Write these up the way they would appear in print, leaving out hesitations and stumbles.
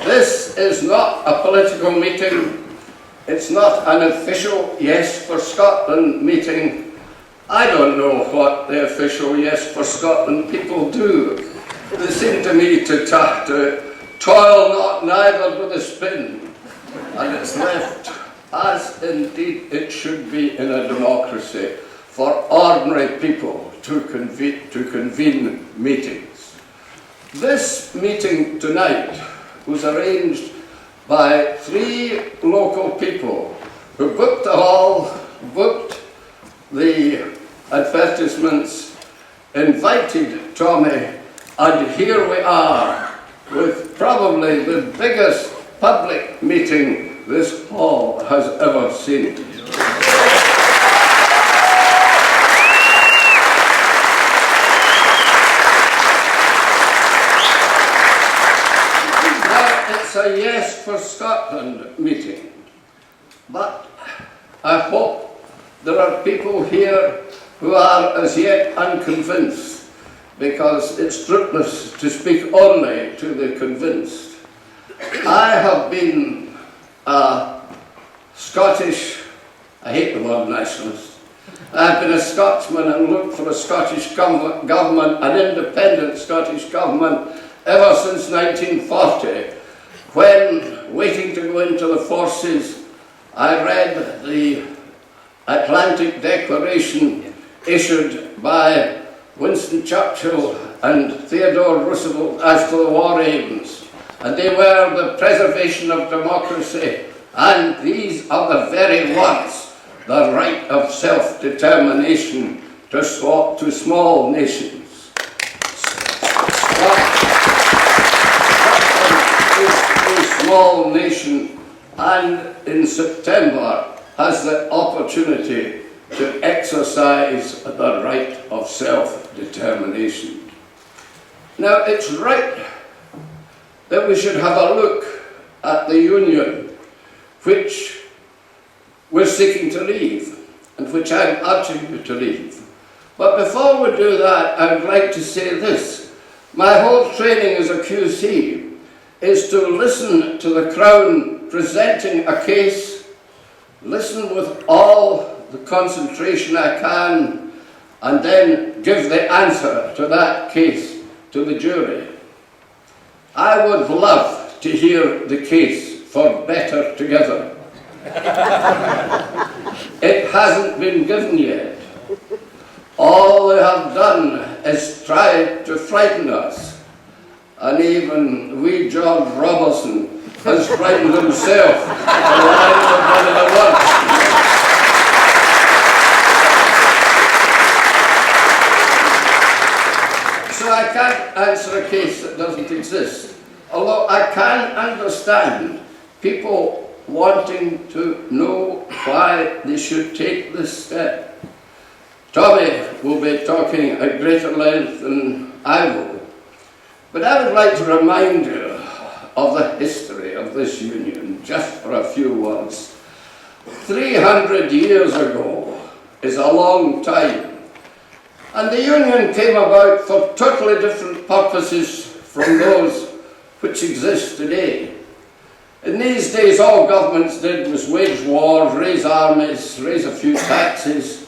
This is not a political meeting. It's not an official Yes for Scotland meeting. I don't know what the official Yes for Scotland people do. They seem to me to toil not neither with a spin, and it's left, as indeed it should be in a democracy, for ordinary people to convene meetings. This meeting tonight was arranged by 3 local people who booked the hall, booked the advertisements, invited Tommy, and here we are with probably the biggest public meeting this hall has ever seen. Now, it's a Yes for Scotland meeting, but I hope there are people here who are as yet unconvinced, because it's fruitless to speak only to the convinced. I have been a Scottish, I hate the word nationalist, I've been a Scotsman and looked for a Scottish government, an independent Scottish government, ever since 1940, when, waiting to go into the forces, I read the Atlantic Declaration issued by Winston Churchill and Theodore Roosevelt as to the war aims, and they were the preservation of democracy, and these are the very words, the right of self-determination to small nations. Scotland is a small nation, and in September has the opportunity to exercise the right of self-determination. Now, it's right that we should have a look at the Union which we're seeking to leave, and which I'm urging you to leave. But before we do that, I would like to say this. My whole training as a QC is to listen to the Crown presenting a case, listen with all the concentration I can, and then give the answer to that case to the jury. I would love to hear the case for better together. It hasn't been given yet. All they have done is try to frighten us, and even wee George Robertson has frightened himself for the length of one of the words. So I can't answer a case that doesn't exist, although I can understand people wanting to know why they should take this step. Tommy will be talking at greater length than I will, but I would like to remind you of the history of this union, just for a few words. 300 years ago is a long time. And the Union came about for totally different purposes from those which exist today. In these days, all governments did was wage wars, raise armies, raise a few taxes,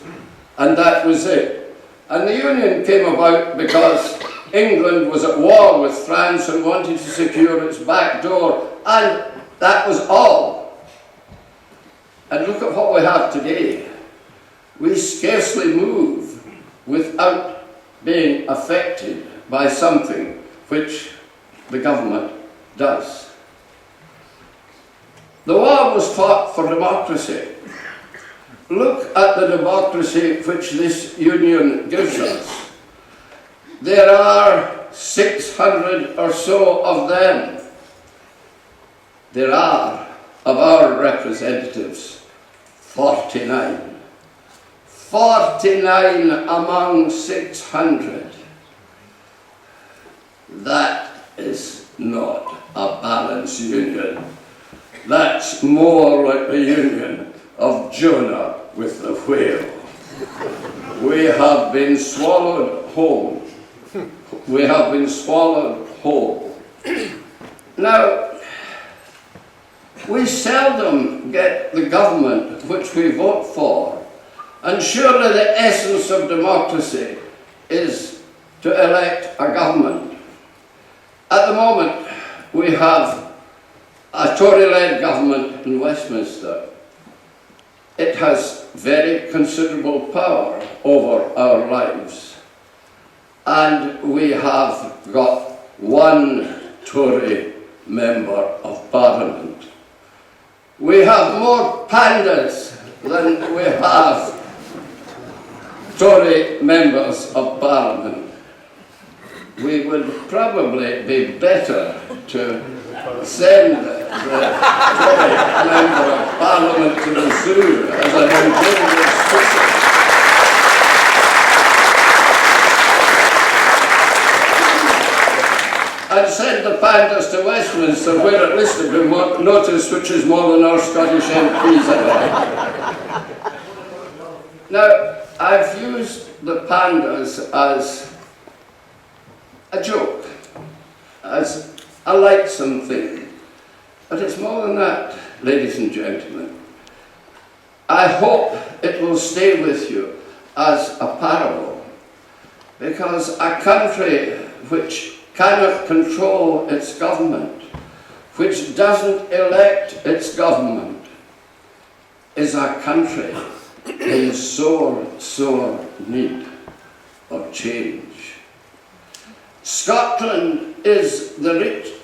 and that was it. And the Union came about because England was at war with France and wanted to secure its back door, and that was all. And look at what we have today. We scarcely move without being affected by something which the government does. The war was fought for democracy. Look at the democracy which this union gives us. There are 600 or so of them. There are, of our representatives, 49. 49 among 600. That is not a balanced union. That's more like the union of Jonah with the whale. We have been swallowed whole. We have been swallowed whole. Now, we seldom get the government which we vote for. And surely the essence of democracy is to elect a government. At the moment, we have a Tory-led government in Westminster. It has very considerable power over our lives. And we have got one Tory member of Parliament. We have more pandas than we have Tory members of Parliament. We would probably be better to send the Tory member of Parliament to the zoo as an endangered species. And send the pandas to Westminster, where at least they've been noticed, which is more than our Scottish MPs ever. Now, I've used the pandas as a joke, as a lightsome thing. But it's more than that, ladies and gentlemen. I hope it will stay with you as a parable, because a country which cannot control its government, which doesn't elect its government, is a country in sore, sore need of change. Scotland is the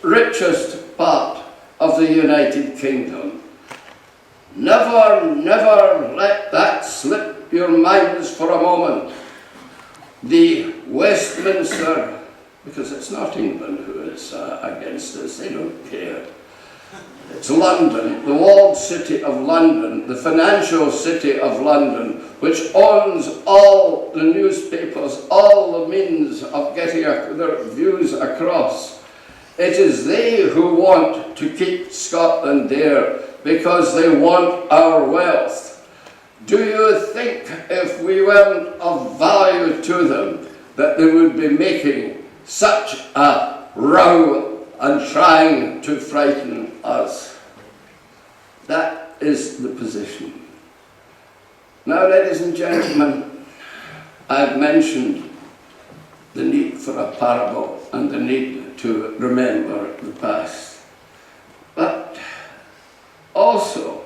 richest part of the United Kingdom. Never, never let that slip your minds for a moment. The Westminster, because it's not England who is against this, they don't care. It's London, the walled city of London, the financial city of London, which owns all the newspapers, all the means of getting their views across. It is they who want to keep Scotland there because they want our wealth. Do you think if we weren't of value to them that they would be making such a row and trying to frighten us? That is the position. Now, ladies and gentlemen, I've mentioned the need for a parable and the need to remember the past. But also,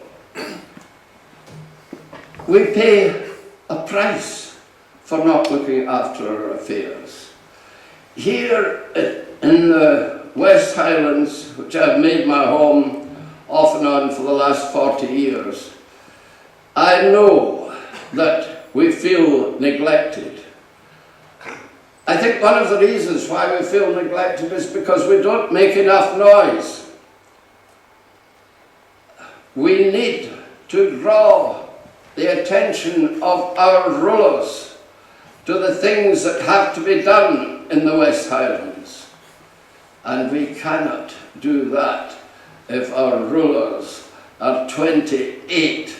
we pay a price for not looking after our affairs. Here in the West Highlands, which I've made my home off and on for the last 40 years, I know that we feel neglected. I think one of the reasons why we feel neglected is because we don't make enough noise. We need to draw the attention of our rulers to the things that have to be done in the West Highlands. And we cannot do that if our rulers are 28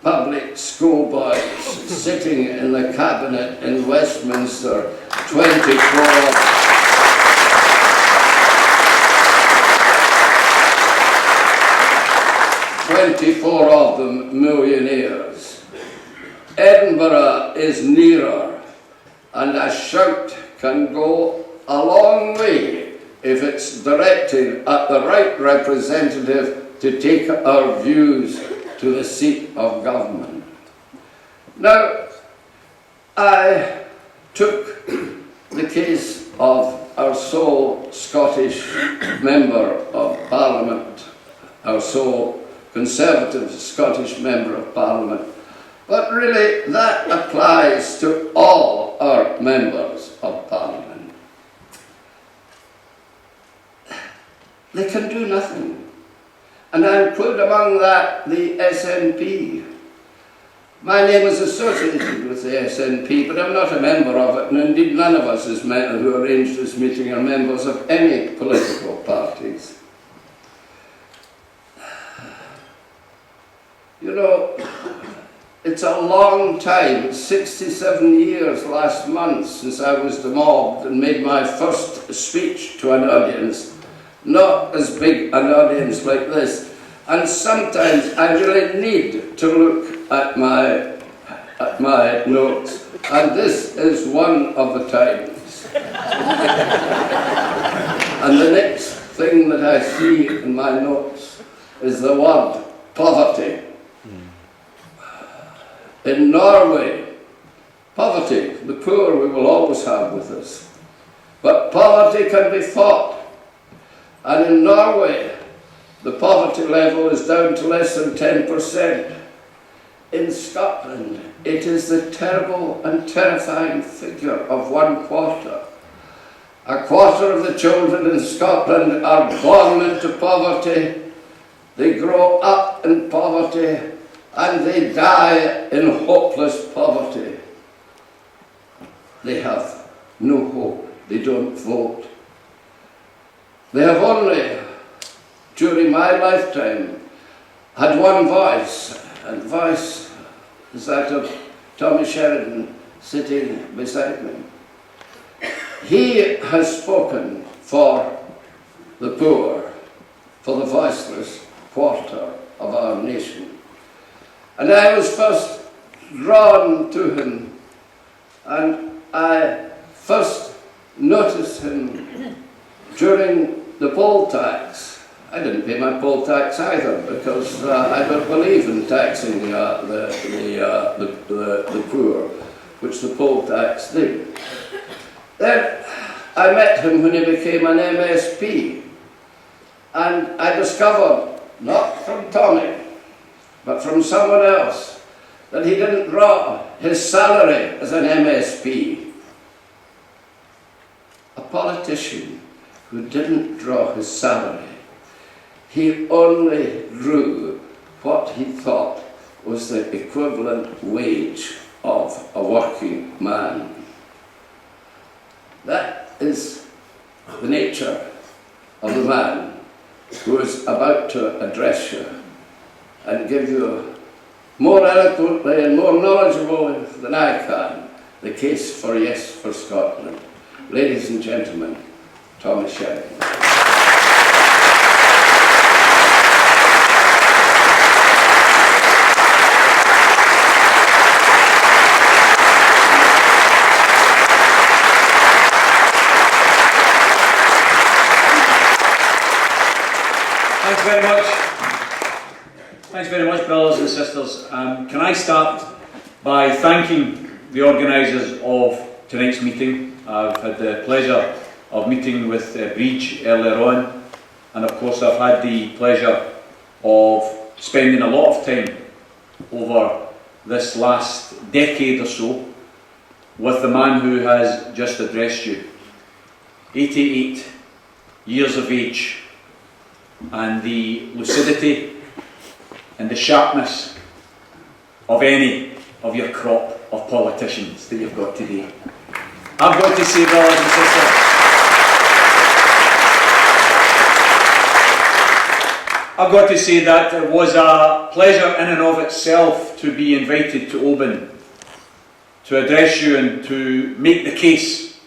public schoolboys sitting in the cabinet in Westminster, 24 of them millionaires. Edinburgh is nearer, and a shout can go a long way if it's directed at the right representative to take our views to the seat of government. Now, I took the case of our sole Scottish Member of Parliament, our sole Conservative Scottish Member of Parliament, but really that applies to all our members of Parliament. They can do nothing. And I include among that the SNP. My name is associated with the SNP, but I'm not a member of it, and indeed none of us who arranged this meeting are members of any political parties. You know, it's a long time, 67 years last month since I was demobbed and made my first speech to an audience. Not as big an audience like this, And sometimes I really need to look at my notes, and this is one of the times. And the next thing that I see in my notes is the word poverty. In Norway, poverty, the poor we will always have with us. But poverty can be fought. And in Norway, the poverty level is down to less than 10%. In Scotland, it is the terrible and terrifying figure of 1/4. A quarter of the children in Scotland are born into poverty, they grow up in poverty, and they die in hopeless poverty. They have no hope, they don't vote. They have only, during my lifetime, had one voice, and voice is that of Tommy Sheridan sitting beside me. He has spoken for the poor, for the voiceless quarter of our nation. And I was first drawn to him, and I first noticed him during the poll tax. I didn't pay my poll tax either, because I don't believe in taxing the poor, which the poll tax did. Then I met him when he became an MSP, and I discovered, not from Tommy, but from someone else, that he didn't draw his salary as an MSP. A politician who didn't draw his salary. He only drew what he thought was the equivalent wage of a working man. That is the nature of the man who is about to address you and give you more eloquently and more knowledgeable than I can the case for Yes for Scotland. Ladies and gentlemen, Tommy Sheridan. Thanks very much, brothers and sisters. Can I start by thanking the organisers of tonight's meeting. I've had the pleasure of meeting with Breach earlier on, and of course I've had the pleasure of spending a lot of time over this last decade or so with the man who has just addressed you. 88 years of age, and the lucidity and the sharpness of any of your crop of politicians that you've got today. I've got to say, brothers and sisters, I've got to say that it was a pleasure in and of itself to be invited to Oban to address you and to make the case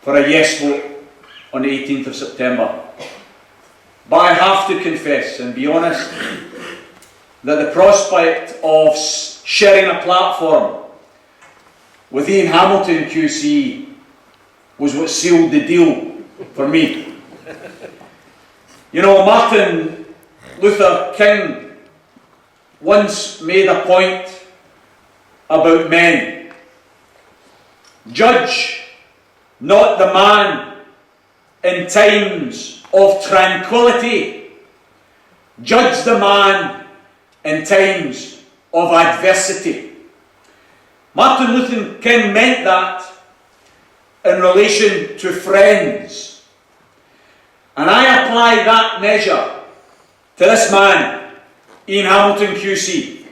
for a yes vote on the 18th of September. But I have to confess and be honest that the prospect of sharing a platform with Ian Hamilton QC was what sealed the deal for me. You know, Martin Luther King once made a point about men. Judge not the man in times of tranquility, judge the man in times of adversity. Martin Luther King meant that in relation to friends. And I apply that measure to this man, Ian Hamilton QC.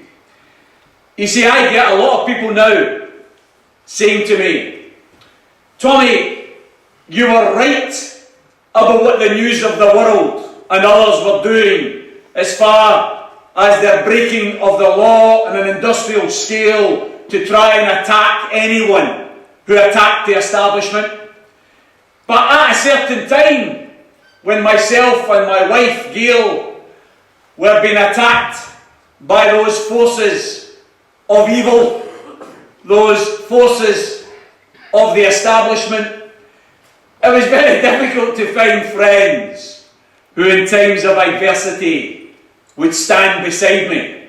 You see, I get a lot of people now saying to me, Tommy, you were right about what the news of the world and others were doing as far as their breaking of the law on an industrial scale to try and attack anyone who attacked the establishment. But at a certain time, when myself and my wife Gail were being attacked by those forces of evil, those forces of the establishment, it was very difficult to find friends who in times of adversity would stand beside me.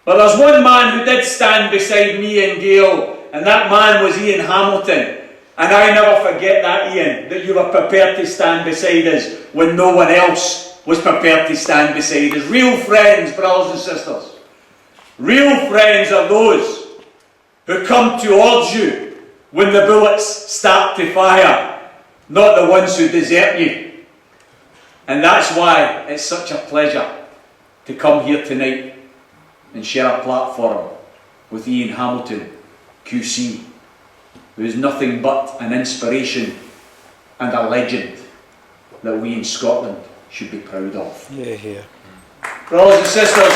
But there's one man who did stand beside me and Gail, and that man was Ian Hamilton. And I never forget that, Ian, that you were prepared to stand beside us when no one else was prepared to stand beside us. Real friends, brothers and sisters. Real friends are those who come towards you when the bullets start to fire, not the ones who desert you. And that's why it's such a pleasure to come here tonight and share a platform with Ian Hamilton, QC, who is nothing but an inspiration and a legend that we in Scotland should be proud of. Yeah, yeah. Brothers and sisters,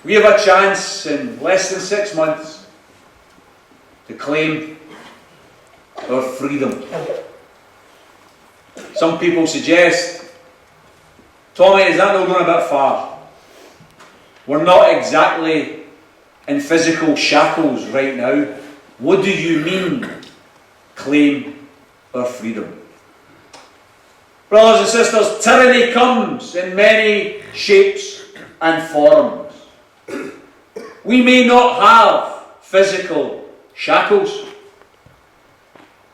we have a chance in less than 6 months to claim our freedom. Some people suggest, Tommy, is that not going a bit far? We're not exactly in physical shackles right now. What do you mean, claim our freedom? Brothers and sisters, tyranny comes in many shapes and forms. We may not have physical shackles,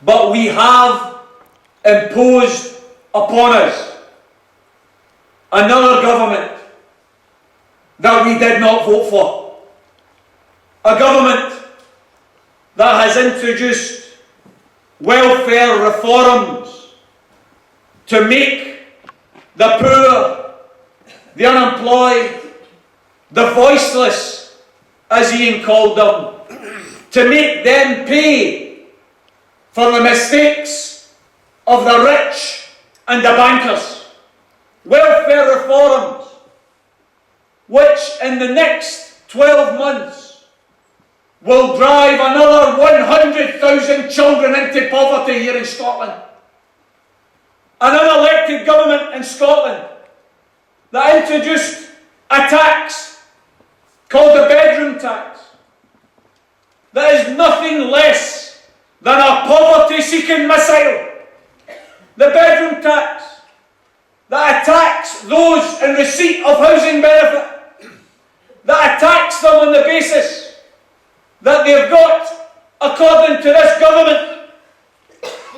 but we have imposed upon us another government that we did not vote for. A government that has introduced welfare reforms to make the poor, the unemployed, the voiceless, as Ian called them, to make them pay for the mistakes of the rich and the bankers. Welfare reforms, which in the next 12 months will drive another 100,000 children into poverty here in Scotland. An unelected government in Scotland that introduced a tax called the bedroom tax that is nothing less than a poverty-seeking missile. The bedroom tax that attacks those in receipt of housing benefit, that attacks them on the basis that they've got, according to this government,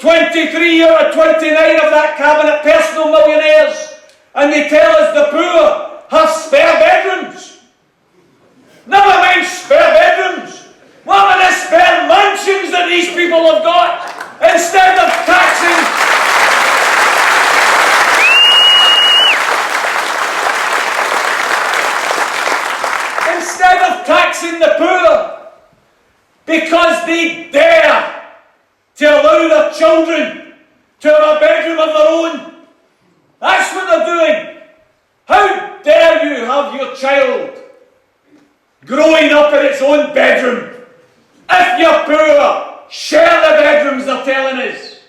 23 out of 29 of that cabinet personal millionaires, and they tell us the poor have spare bedrooms. Never mind spare bedrooms. What are the spare mansions that these people have got? Instead of taxing the poor because they dare to allow their children to have a bedroom of their own. That's what they're doing. How dare you have your child growing up in its own bedroom? If you're poor, share the bedrooms, they're telling us.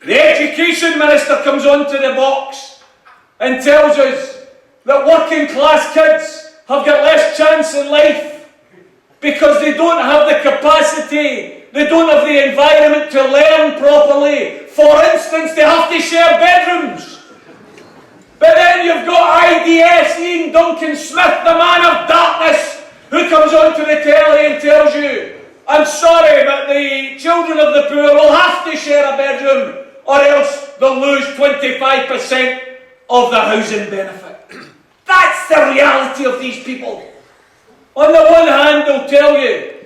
The Education Minister comes onto the box and tells us that working class kids have got less chance in life because they don't have the capacity, they don't have the environment to learn properly. For instance, they have to share bedrooms. But then you've got IDS, Ian Duncan Smith, the man of darkness, who comes onto the telly and tells you, I'm sorry, but the children of the poor will have to share a bedroom or else they'll lose 25% of the housing benefit. That's the reality of these people. On the one hand, they'll tell you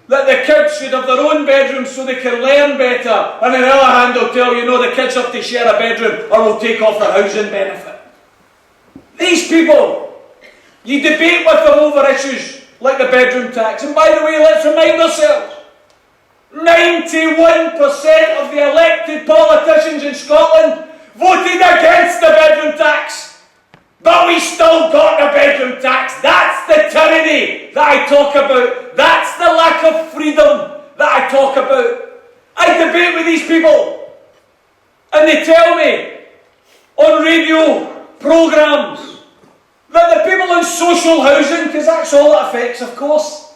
that the kids should have their own bedrooms so they can learn better, and on the other hand, they'll tell you, no, the kids have to share a bedroom or we'll take off their housing benefit. These people, you debate with them over issues like the bedroom tax. And by the way, let's remind ourselves, 91% of the elected politicians in Scotland voted against the bedroom tax. But we still got the bedroom tax. That's the tyranny that I talk about. That's the lack of freedom that I talk about. I debate with these people And they tell me on radio programmes that the people in social housing, because that's all it affects, of course,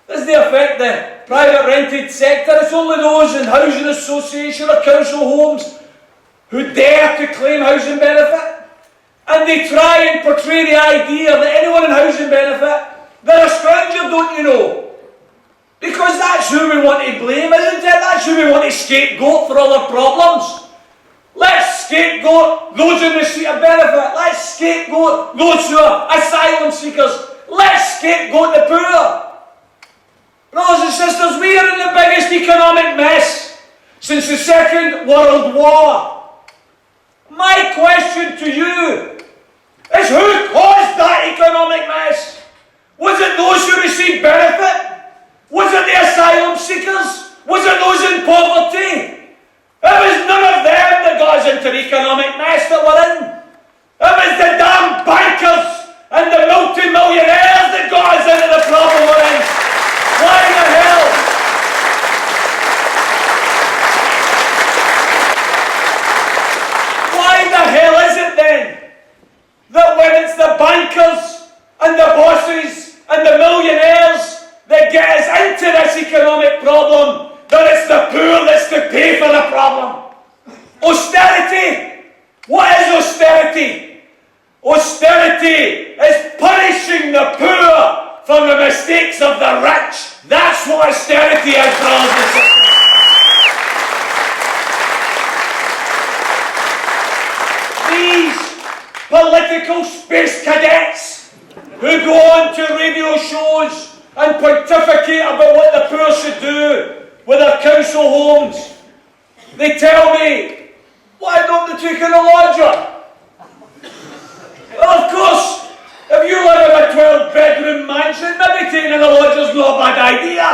doesn't affect the private rented sector. It's only those in housing association or council homes who dare to claim housing benefit. And they try and portray the idea that anyone in housing benefit, they're a stranger, don't you know? Because that's who we want to blame, isn't it? That's who we want to scapegoat for all our problems. Let's scapegoat those in receipt of benefit. Let's scapegoat those who are asylum seekers. Let's scapegoat the poor. Brothers and sisters, we are in the biggest economic mess since the Second World War. My question to you is, who caused that economic mess? Was it those who received benefit? Was it the asylum seekers? Was it those in poverty? It was none of them that got us into the economic mess that we're in. It was the damn bankers and the multi-millionaires that got us into the problem we're in. Why the hell? Why the hell is it then that when it's the bankers and the bosses and the millionaires that get us into this economic problem, that it's the poor that's to pay for the problem? Austerity. What is austerity? Austerity is punishing the poor for the mistakes of the rich. That's what austerity is, brothers and sisters. These political space cadets who go on to radio shows and pontificate about what the poor should do with their council homes, they tell me, why don't they take in a lodger? Well, of course, if you live in a 12-bedroom mansion, maybe taking in a lodger's not a bad idea.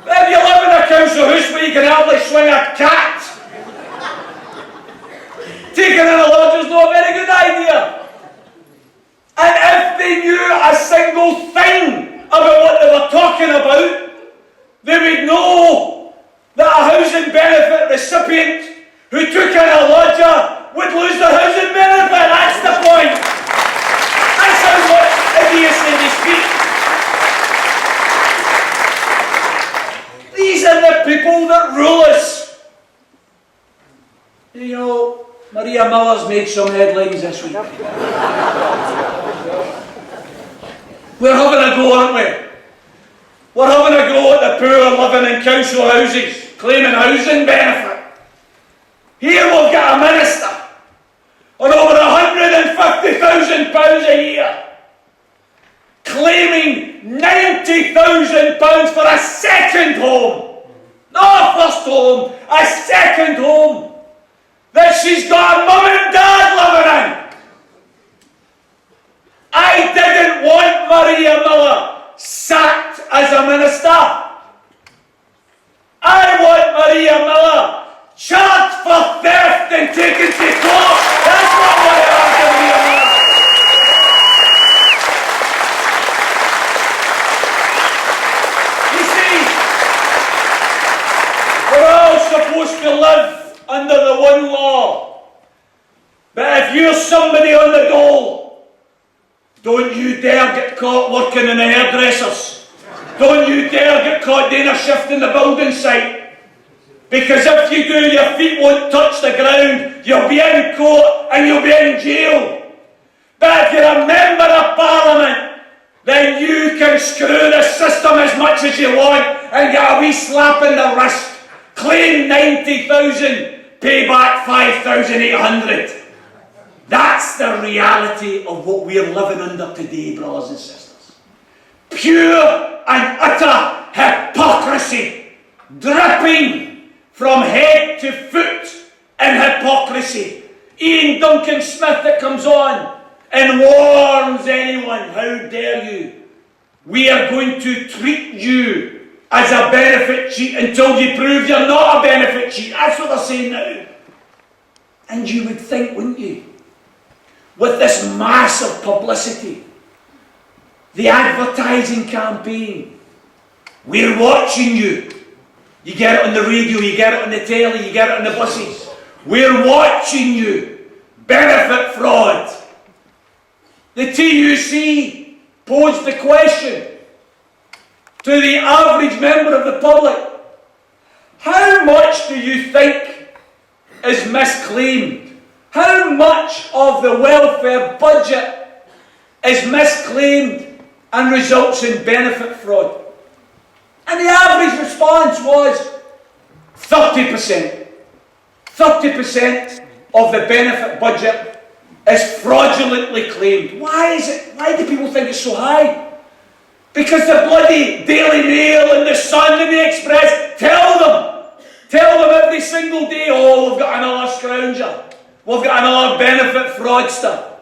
But if you live in a council house where you can hardly swing a cat, taking in a lodger's not a very good idea. And if they knew a single thing about what they were talking about, they would know that a housing benefit recipient who took in a lodger would lose their housing benefit. That's the point. That's how idiocy they speak. These are the people that rule us. You know, Maria Miller's made some headlines this week. We're having a go, aren't we? We're having a go at the poor living in council houses, claiming housing benefit. Here we've got a minister on over £150,000 a year, claiming £90,000 for a second home. Not a first home, a second home that she's got a mum and dad living in. I didn't want Maria Miller sacked as a minister. I want Maria Miller charged for theft and taken to court. That's what I want to ask Maria Miller. You see, we're all supposed to live under the one law. But if you're somebody on the dole, don't you dare get caught working in the hairdressers. Don't you dare get caught doing a shift in the building site. Because if you do, your feet won't touch the ground. You'll be in court and you'll be in jail. But if you're a member of Parliament, then you can screw the system as much as you want and get a wee slap in the wrist. Claim 90,000, pay back 5,800. That's the reality of what we're living under today, brothers and sisters. Pure and utter hypocrisy, dripping from head to foot in hypocrisy. Ian Duncan Smith that comes on and warns anyone, how dare you? We are going to treat you as a benefit cheat until you prove you're not a benefit cheat. That's what they're saying now. And you would think, wouldn't you, with this massive publicity, the advertising campaign, we're watching you. You get it on the radio, you get it on the telly, you get it on the buses. We're watching you. Benefit fraud. The TUC posed the question to the average member of the public. How much do you think is misclaimed? How much of the welfare budget is misclaimed and results in benefit fraud? And the average response was 30%. 30% of the benefit budget is fraudulently claimed. Why is it? Why do people think it's so high? Because the bloody Daily Mail and the Sun and the Express tell them every single day, oh, we've got another scrounger. We've got another benefit fraudster.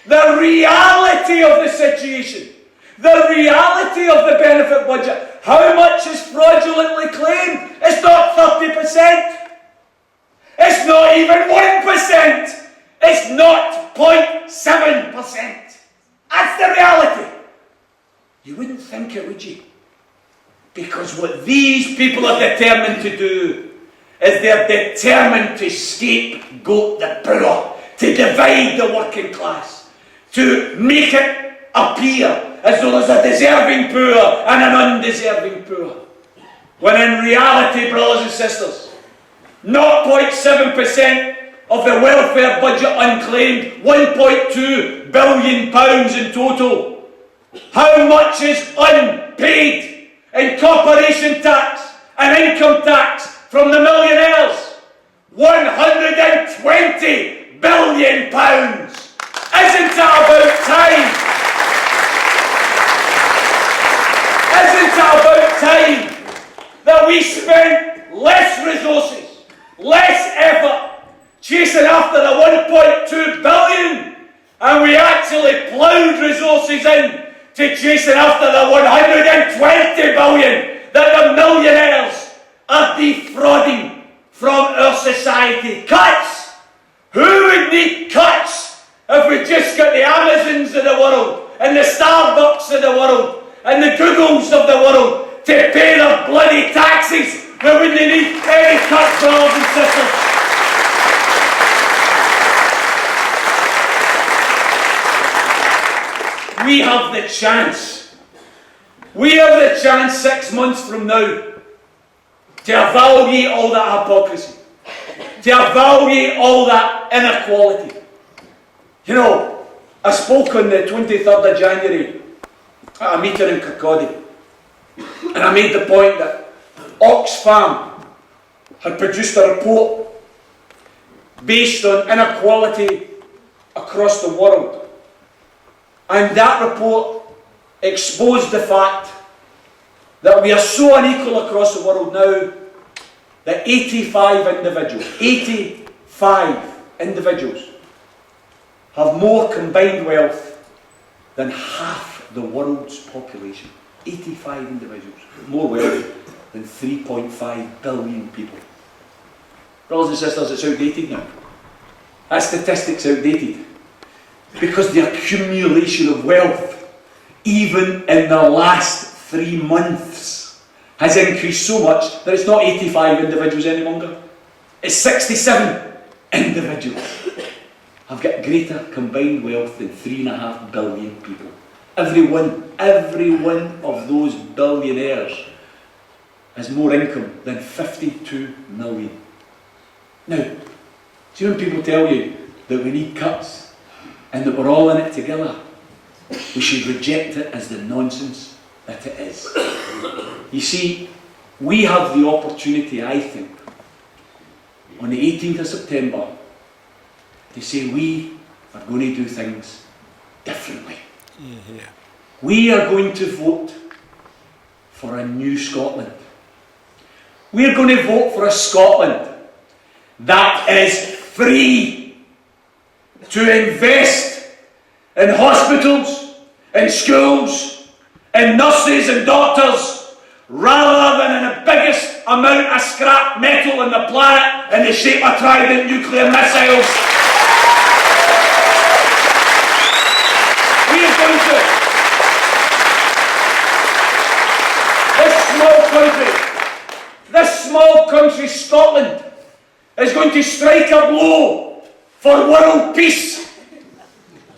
The reality of the situation, the reality of the benefit budget, how much is fraudulently claimed? It's not 30%. It's not even 1%. It's not 0.7%. That's the reality. You wouldn't think it, would you? Because what these people are determined to do is they're determined to scapegoat the poor, to divide the working class, to make it appear as though there's a deserving poor and an undeserving poor. When in reality, brothers and sisters, 0.7% of the welfare budget unclaimed, £1.2 billion in total. How much is unpaid in corporation tax and income tax from the millionaires? £120 billion. Isn't it about time? Isn't it about time that we spend less resources, less effort chasing after the 1.2 billion and we actually ploughed resources in to chasing after the 120 billion that the millionaires are defrauding from our society? Cuts! Who would need cuts if we just got the Amazons of the world and the Starbucks of the world and the Googles of the world to pay their bloody taxes? We wouldn't need any cuts, brothers and sisters. We have the chance. We have the chance 6 months from now to evaluate all that hypocrisy, to evaluate all that inequality. You know, I spoke on the 23rd of January at a meeting in Kirkcaldy, and I made the point that Oxfam had produced a report based on inequality across the world. And that report exposed the fact that we are so unequal across the world now that 85 individuals have more combined wealth than half the world's population. 85 individuals, more wealth than 3.5 billion people. Brothers and sisters, it's outdated now. That statistic's outdated. Because the accumulation of wealth, even in the last 3 months, has increased so much that it's not 85 individuals any longer. It's 67 individuals have got greater combined wealth than 3.5 billion people. Every one of those billionaires has more income than 52 million. Now, do you know when people tell you that we need cuts and that we're all in it together, we should reject it as the nonsense that it is. You see, we have the opportunity, I think, on the 18th of September to say we are going to do things differently. Yeah. We are going to vote for a new Scotland. We are going to vote for a Scotland that is free to invest in hospitals, in schools, in nurses and doctors, rather than in the biggest amount of scrap metal on the planet in the shape of Trident nuclear missiles. We are going to. This small country, this country, Scotland, is going to strike a blow for world peace.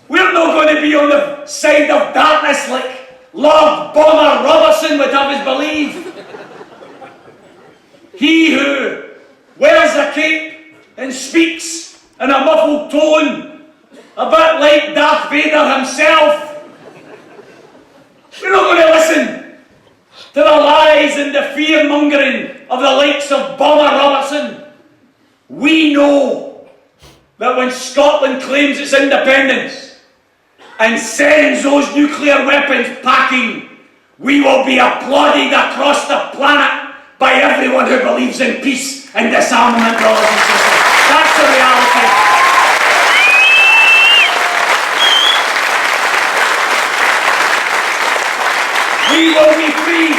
We're not going to be on the side of darkness like Lord Bomber Robertson would have us believe. He who wears a cape and speaks in a muffled tone, a bit like Darth Vader himself. We're not going to listen to the lies and the fear-mongering of the likes of Bomber Robertson. We know that when Scotland claims its independence and sends those nuclear weapons packing, we will be applauded across the planet by everyone who believes in peace and disarmament, brothers and sisters. That's the reality. We will be free.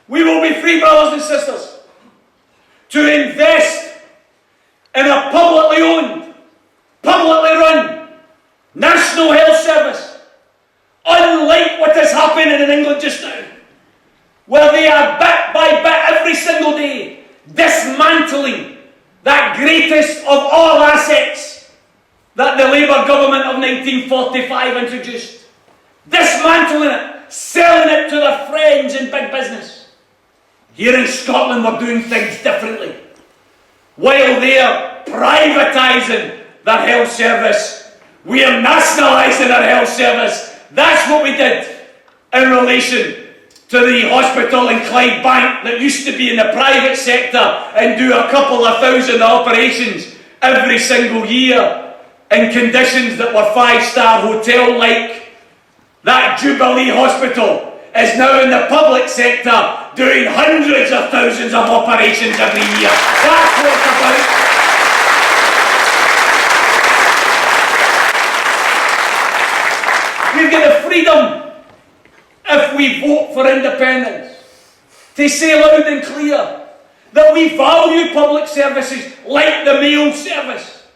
We will be free, brothers and sisters, to invest in a publicly owned, publicly run National Health Service, unlike what is happening in England just now, where they are bit by bit every single day dismantling that greatest of all assets that the Labour government of 1945 introduced. Dismantling it, selling it to their friends in big business. Here in Scotland we're doing things differently. While they're privatising their health service, we are nationalising our health service. That's what we did in relation to the hospital in Clydebank that used to be in the private sector and do a couple of thousand operations every single year in conditions that were five-star hotel-like. That Jubilee Hospital is now in the public sector doing hundreds of thousands of operations every year. That's what it's about. We've got the freedom, if we vote for independence, to say loud and clear that we value public services like the mail service.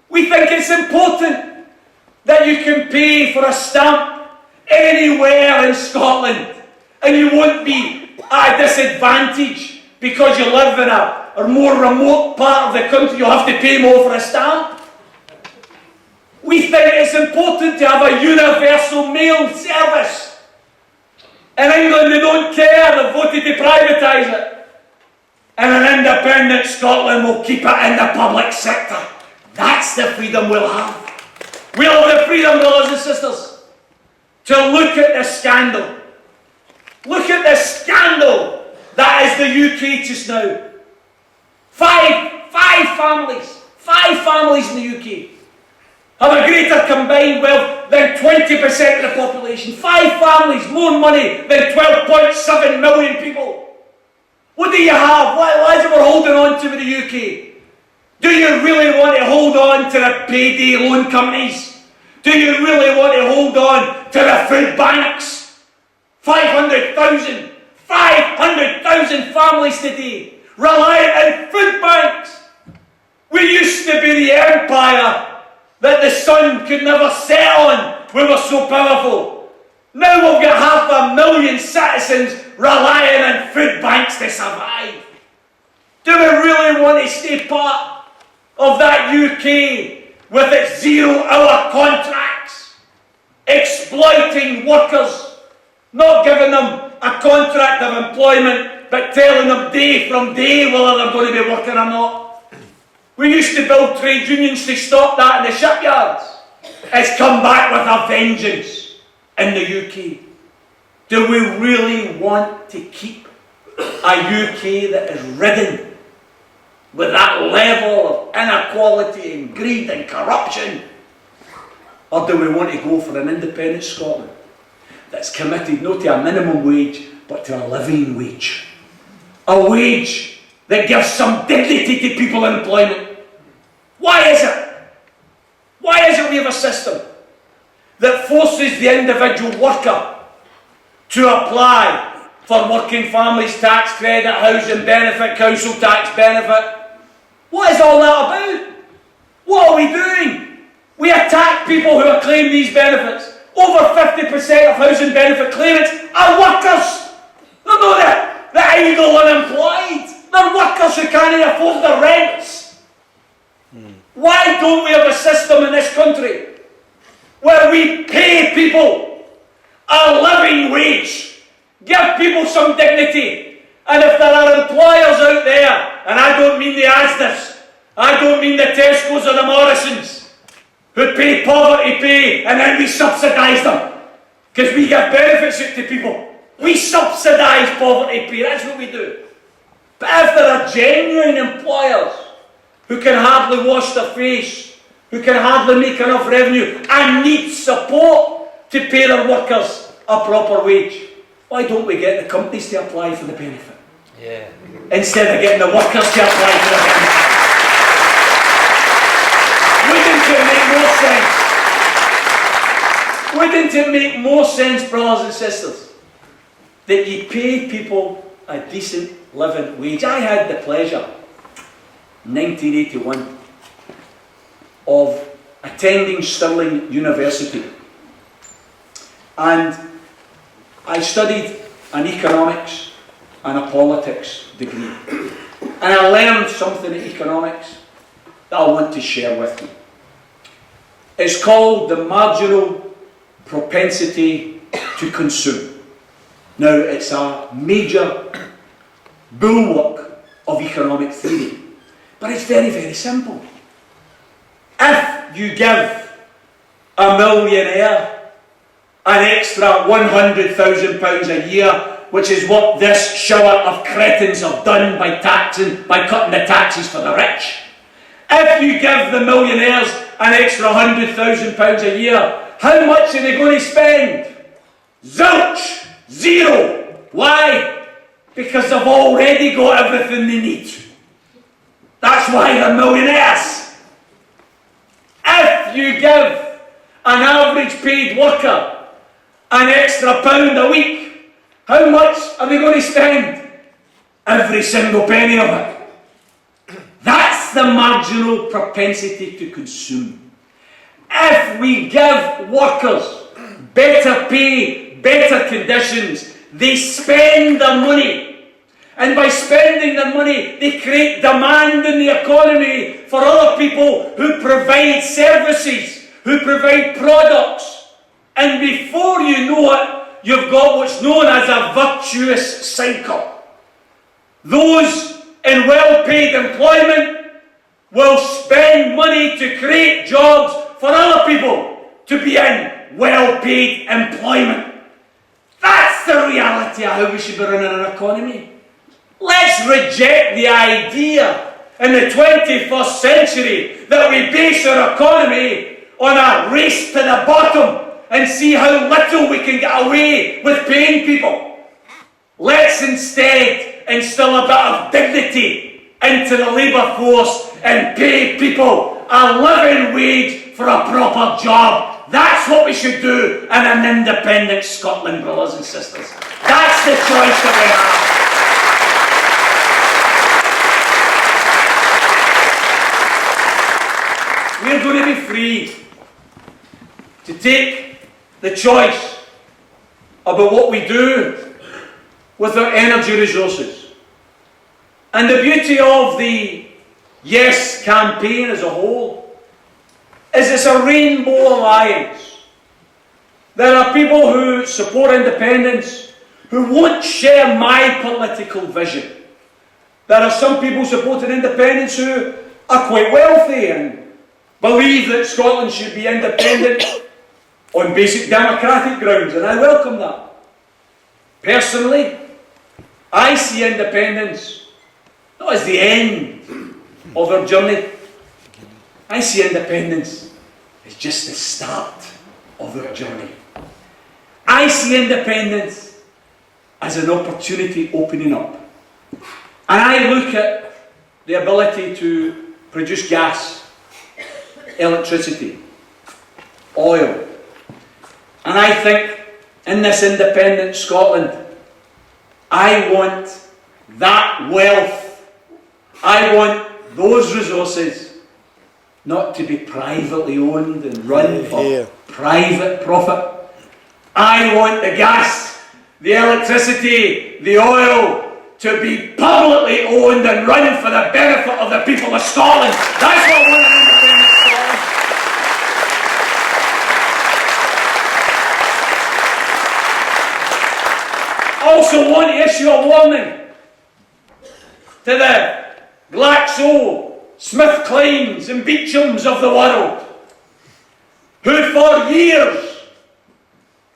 We think it's important that you can pay for a stamp anywhere in Scotland and you won't be at a disadvantage because you live in a more remote part of the country. You'll have to pay more for a stamp. We think it's important to have a universal mail service. In England they don't care, they've voted to privatise it. And an independent Scotland will keep it in the public sector. That's the freedom we'll have. We'll have the freedom, brothers and sisters, to look at the scandal. Look at the scandal that is the UK just now. Five families in the UK have a greater combined wealth than 20% of the population. 5 families, more money than 12.7 million people. What do you have? Why is it we're holding on to with the UK? Do you really want to hold on to the payday loan companies? Do you really want to hold on to the food banks? 500,000 families today reliant on food banks. We used to be the empire that the sun could never set on. We were so powerful. Now we've got 500,000 citizens relying on food banks to survive. Do we really want to stay part of that UK with its 0-hour contracts, exploiting workers, not giving them a contract of employment, but telling them day from day whether they're going to be working or not? We used to build trade unions to stop that in the shipyards. It's come back with a vengeance in the UK. Do we really want to keep a UK that is ridden with that level of inequality and greed and corruption? Or do we want to go for an independent Scotland that's committed not to a minimum wage but to a living wage? A wage that gives some dignity to people in employment. Why is it? Why is it we have a system that forces the individual worker to apply for working families tax credit, housing benefit, council tax benefit? What is all that about? What are we doing? We attack people who are claiming these benefits. Over 50% of housing benefit claimants are workers. They're not the idle unemployed. They're workers who can't afford their rents. Why don't we have a system in this country where we pay people a living wage, give people some dignity, and if there are employers out there, and I don't mean the Asda's, I don't mean the Tesco's or the Morrisons, who pay poverty pay and then we subsidise them, because we give benefits out to people. We subsidise poverty pay, that's what we do. But if there are genuine employers who can hardly wash their face, who can hardly make enough revenue and need support to pay their workers a proper wage, why don't we get the companies to apply for the benefit? Yeah. Instead of getting the workers to apply for the benefit. Wouldn't it make more sense? Wouldn't it make more sense, brothers and sisters, that you pay people a decent living wage? I had the pleasure, 1981, of attending Stirling University, and I studied an economics and a politics degree, and I learned something in economics that I want to share with you. It's called the marginal propensity to consume. Now, it's a major bulwark of economic theory, but it's very, very simple. If you give a millionaire an extra £100,000 a year, which is what this shower of cretins have done by cutting the taxes for the rich. If you give the millionaires an extra £100,000 a year, how much are they going to spend? Zilch! Zero! Why? Because they've already got everything they need. That's why they're millionaires. If you give an average paid worker an extra £1 a week, how much are they going to spend? Every single penny of it. That's the marginal propensity to consume. If we give workers better pay, better conditions, they spend their money. And by spending their money, they create demand in the economy for other people who provide services, who provide products. And before you know it, you've got what's known as a virtuous cycle. Those in well-paid employment will spend money to create jobs for other people to be in well-paid employment. That's the reality of how we should be running an economy. Let's reject the idea in the 21st century that we base our economy on a race to the bottom and see how little we can get away with paying people. Let's instead instill a bit of dignity into the labour force and pay people a living wage for a proper job. That's what we should do in an independent Scotland, brothers and sisters. That's the choice that we have. We're going to be free to take the choice about what we do with our energy resources. And the beauty of the Yes campaign as a whole is it's a rainbow alliance. There are people who support independence who won't share my political vision. There are some people supporting independence who are quite wealthy and believe that Scotland should be independent on basic democratic grounds, and I welcome that. Personally, I see independence not as the end of our journey. I see independence as just the start of our journey. I see independence as an opportunity opening up. And I look at the ability to produce gas, electricity, oil. And I think in this independent Scotland, I want that wealth, I want those resources not to be privately owned and run for private profit. I want the gas, the electricity, the oil to be publicly owned and run for the benefit of the people of Scotland. That's what we want an independent Scotland. I also want to issue a warning to the Glaxo, SmithKlines and Beechams of the world, who for years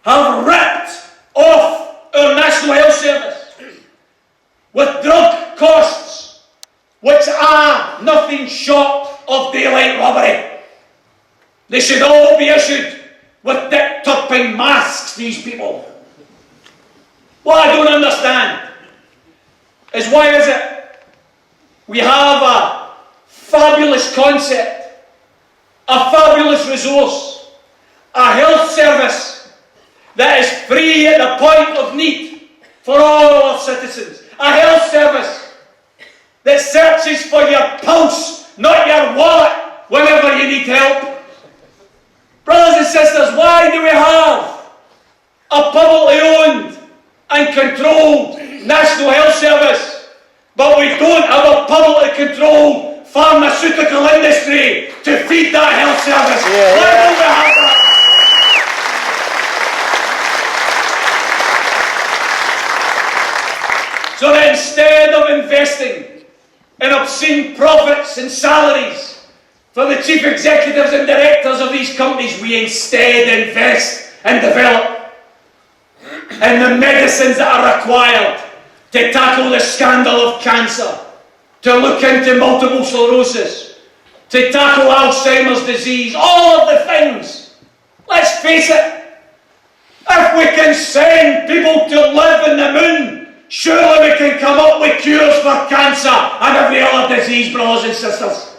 have ripped off our National Health Service with drug costs which are nothing short of daylight robbery. They should all be issued with Dick Turpin masks, these people. What I don't understand is why is it we have a fabulous concept, a fabulous resource, a health service that is free at the point of need for all our citizens, a health service that searches for your pulse, not your wallet, whenever you need help. Brothers and sisters, why do we have a publicly owned and controlled National Health Service, but we don't have a publicly controlled pharmaceutical industry to feed that health service? Why don't we have that? So that instead of investing in obscene profits and salaries for the chief executives and directors of these companies, we instead invest and develop in the medicines that are required to tackle the scandal of cancer, to look into multiple sclerosis, to tackle Alzheimer's disease, all of the things. Let's face it, if we can send people to live in the moon, surely we can come up with cures for cancer and every other disease, brothers and sisters.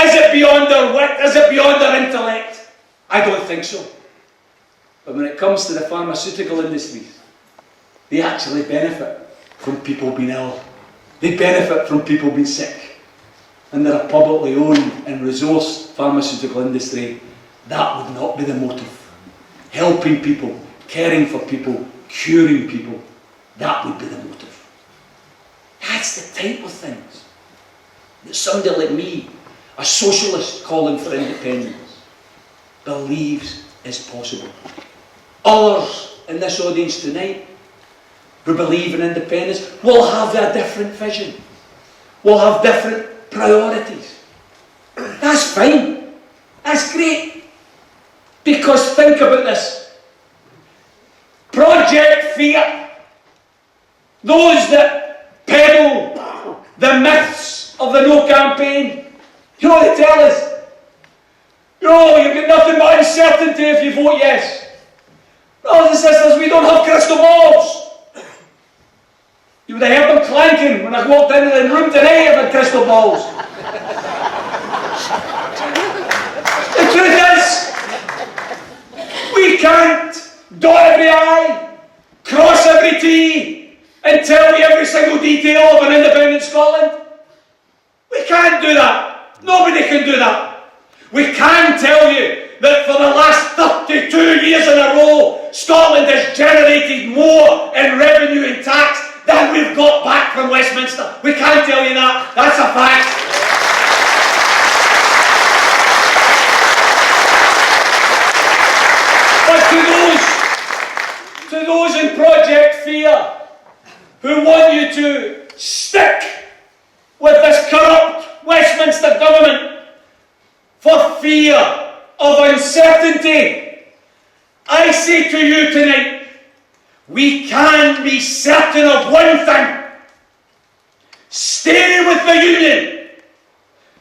Is it beyond their wit? Is it beyond their intellect? I don't think so. But when it comes to the pharmaceutical industries, they actually benefit from people being ill. They benefit from people being sick. And they're a publicly owned and resourced pharmaceutical industry. That would not be the motive. Helping people, caring for people, curing people, that would be the motive. That's the type of things that somebody like me, a socialist calling for independence, believes is possible. Others in this audience tonight who believe in independence will have a different vision, will have different priorities. That's fine. That's great. Because think about this. Project Fear, those that peddle the myths of the No campaign, you know what they tell us? Oh, you've got nothing but uncertainty if you vote yes. Brothers and sisters, we don't have crystal balls. You would have heard them clanking when I walked into the room today about crystal balls. The truth is, we can't dot every I, cross every T, and tell you every single detail of an independent Scotland. We can't do that. Nobody can do that. We can tell you that for the last 32 years in a row, Scotland has generated more in revenue and tax than we've got back from Westminster. We can tell you that. That's a fact. But to those in Project Fear who want you to stick with this corrupt Westminster government for fear of uncertainty, I say to you tonight, we can be certain of one thing. Stay with the Union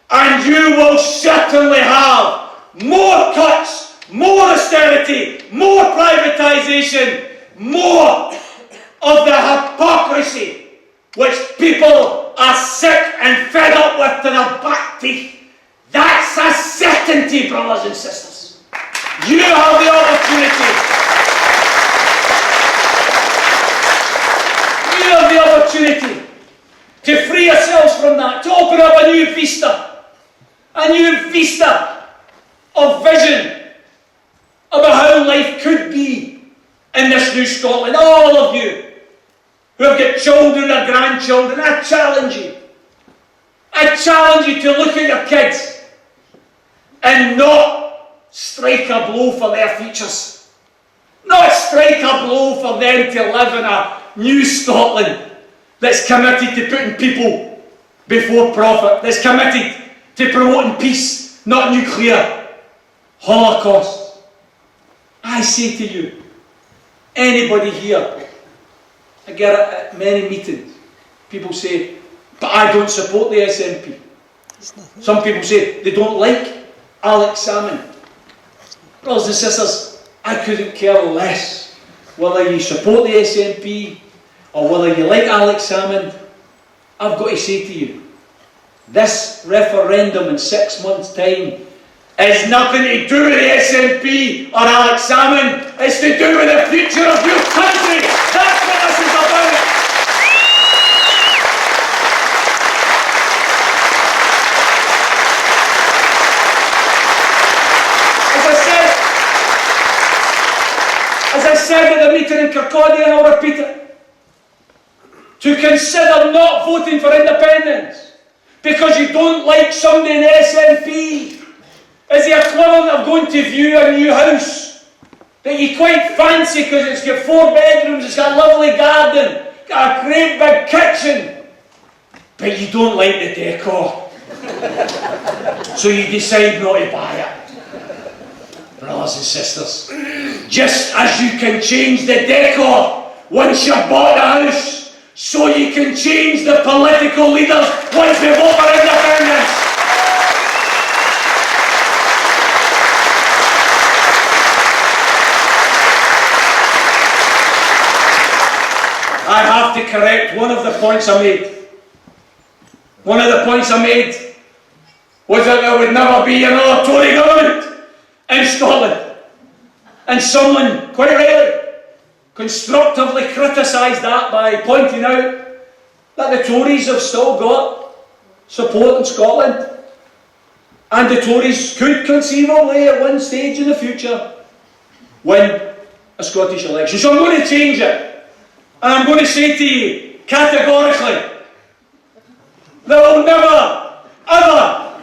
and you will certainly have more cuts, more austerity, more privatisation, more of the hypocrisy which people are sick and fed up with to their back teeth. That's a certainty, brothers and sisters. You have the opportunity. You have the opportunity to free yourselves from that, to open up a new vista of vision about how life could be in this new Scotland. All of you who have got children or grandchildren, I challenge you. I challenge you to look at your kids and not strike a blow for their futures. Not strike a blow for them to live in a new Scotland that's committed to putting people before profit, that's committed to promoting peace, not nuclear holocaust. I say to you, anybody here, I get it at many meetings, people say, but I don't support the SNP. Some people say they don't like Alex Salmon. Brothers and sisters, I couldn't care less whether you support the SNP or whether you like Alex Salmon. I've got to say to you, this referendum in 6 months' time is nothing to do with the SNP or Alex Salmon. It's to do with the future of your country. That's what this is about. As I said at the meeting in Kirkcaldy, and I'll repeat it, to consider not voting for independence because you don't like somebody in the SNP is the equivalent of going to view a new house that you quite fancy because it's got 4 bedrooms, it's got a lovely garden, got a great big kitchen, but you don't like the decor. So you decide not to buy it. Brothers and sisters, just as you can change the decor once you've bought a house, so you can change the political leaders once they vote for independence. I have to correct one of the points I made. One of the points I made was that there would never be another Tory government in Scotland. And someone, quite rightly, constructively criticised that by pointing out that the Tories have still got support in Scotland. And the Tories could conceivably at one stage in the future win a Scottish election. So I'm going to change it. And I'm going to say to you categorically, there will never, ever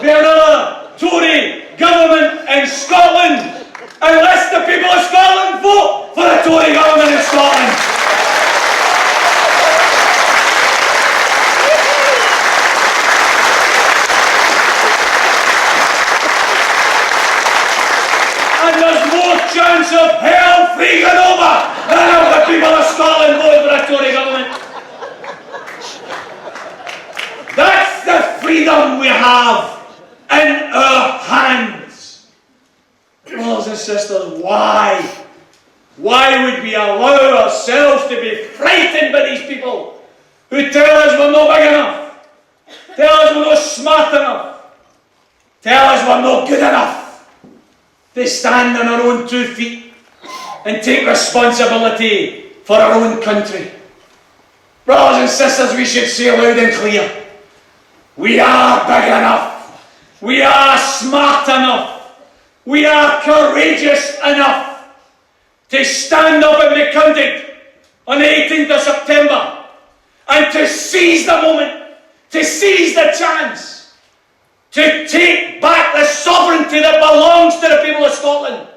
be another Tory government in Scotland unless the people of Scotland vote for a Tory government in Scotland. And there's more chance of hell freezing over than if the people of Scotland vote for a Tory government. That's the freedom we have in our hands. Brothers and sisters, why? Why would we allow ourselves to be frightened by these people who tell us we're not big enough, tell us we're not smart enough, tell us we're not good enough to stand on our own 2 feet and take responsibility for our own country? Brothers and sisters, we should say loud and clear, we are big enough, we are smart enough, we are courageous enough to stand up and be counted on the 18th of September and to seize the moment, to seize the chance, to take back the sovereignty that belongs to the people of Scotland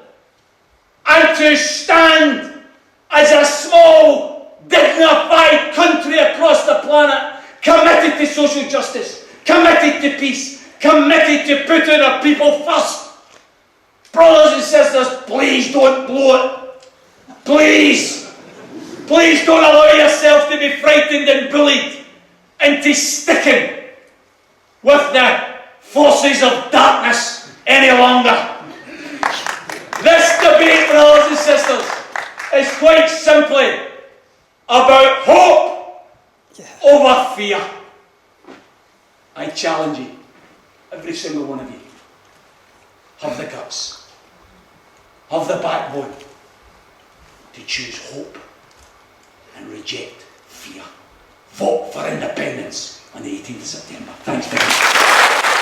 and to stand as a small, dignified country across the planet, committed to social justice, committed to peace, committed to putting our people first. Brothers and sisters, please don't blow it. Please. Please don't allow yourself to be frightened and bullied into sticking with the forces of darkness any longer. This debate, brothers and sisters, is quite simply about hope over fear. I challenge you, every single one of you, have the guts, have the backbone to choose hope and reject fear. Vote for independence on the 18th of September. Thanks very much.